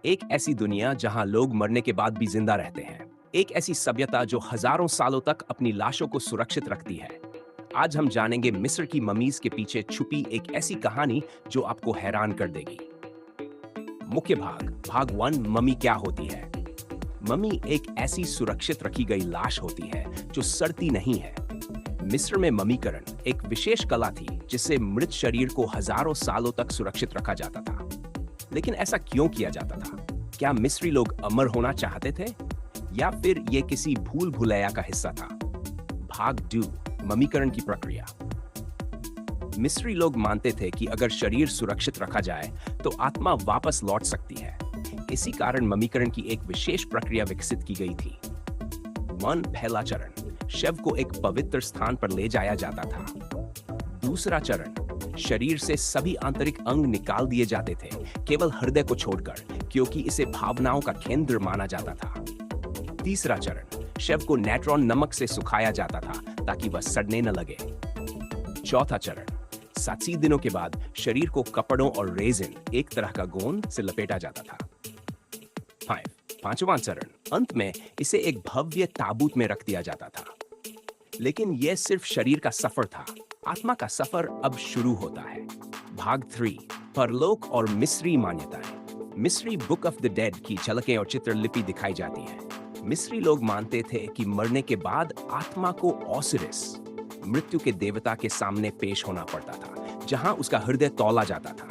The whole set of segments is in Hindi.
एक ऐसी दुनिया जहां लोग मरने के बाद भी जिंदा रहते हैं। एक ऐसी सभ्यता जो हजारों सालों तक अपनी लाशों को सुरक्षित रखती है। आज हम जानेंगे मिस्र की ममीज के पीछे छुपी एक ऐसी कहानी जो आपको हैरान कर देगी। मुख्य भाग भाग 1, ममी क्या होती है। ममी एक ऐसी सुरक्षित रखी गई लाश होती है जो सड़ती नहीं है। मिस्र में ममीकरण एक विशेष कला थी जिससे मृत शरीर को हजारों सालों तक सुरक्षित रखा जाता था। लेकिन ऐसा क्यों किया जाता था? क्या मिस्री लोग अमर होना चाहते थे या फिर ये किसी भूल भुलैया का हिस्सा था? भाग 2, ममीकरण की प्रक्रिया। मिस्री लोग मानते थे कि अगर शरीर सुरक्षित रखा जाए तो आत्मा वापस लौट सकती है। इसी कारण ममीकरण की एक विशेष प्रक्रिया विकसित की गई थी। पहला चरण, शव को एक पवित्र स्थान पर ले जाया जाता था। दूसरा चरण, शरीर से सभी आंतरिक अंग निकाल दिए जाते थे, केवल हृदय को छोड़कर, क्योंकि इसे भावनाओं का केंद्र माना जाता था। तीसरा चरण, शव को नेट्रॉन नमक से सुखाया जाता था ताकि वह सड़ने न लगे। चौथा चरण, 87 दिनों के बाद शरीर को कपड़ों और रेजिन, एक तरह का गोंद, से लपेटा जाता था। पांचवां चरण, अंत में इसे एक भव्य ताबूत में रख दिया जाता था। लेकिन यह सिर्फ शरीर का सफर था। आत्मा का सफर अब शुरू होता है। भाग 3, परलोक और मिस्री मान्यताएं। मिस्री बुक ऑफ द डेड की झलकें और चित्रलिपि दिखाई जाती है। मिस्री लोग मानते थे कि मरने के बाद आत्मा को ओसिरिस, मृत्यु के देवता, के सामने पेश होना पड़ता था, जहां उसका हृदय तौला जाता था।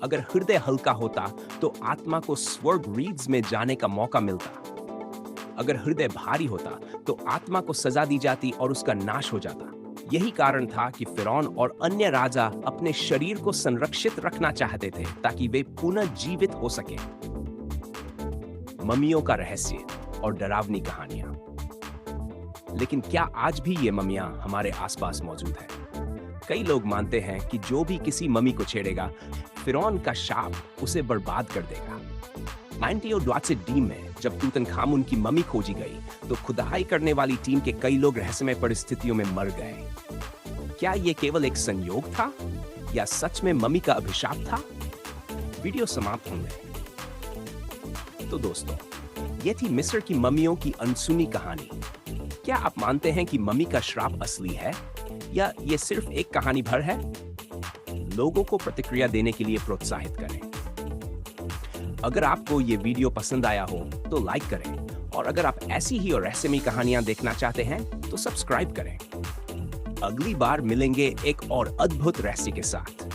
अगर हृदय हल्का होता तो आत्मा को स्वर्ग रीड्स में जाने का मौका मिलता। अगर हृदय भारी होता तो आत्मा को सजा दी जाती और उसका नाश हो जाता। यही कारण था कि फिरौन और अन्य राजा अपने शरीर को संरक्षित रखना चाहते थे ताकि वे पुनः जीवित हो सके। ममियों का रहस्य और डरावनी कहानियां। लेकिन क्या आज भी ये ममियां हमारे आसपास मौजूद हैं? कई लोग मानते हैं कि जो भी किसी ममी को छेड़ेगा, फिरौन का शाप उसे बर्बाद कर देगा। 1920 में जब तूतनखामुन की ममी खोजी गई तो खुदाई करने वाली टीम के कई लोग रहस्यमय परिस्थितियों में मर गए। क्या यह केवल एक संयोग था या सच में ममी का अभिशाप था? वीडियो समाप्त होने। तो दोस्तों, ये थी मिस्र की ममियों की अनसुनी कहानी। क्या आप मानते हैं कि ममी का श्राप असली है या ये सिर्फ एक कहानी भर है? लोगों को प्रतिक्रिया देने के लिए प्रोत्साहित करें। अगर आपको ये वीडियो पसंद आया हो तो लाइक करें, और अगर आप ऐसी ही और रहस्यमयी कहानियां देखना चाहते हैं तो सब्सक्राइब करें। अगली बार मिलेंगे एक और अद्भुत रहस्य के साथ।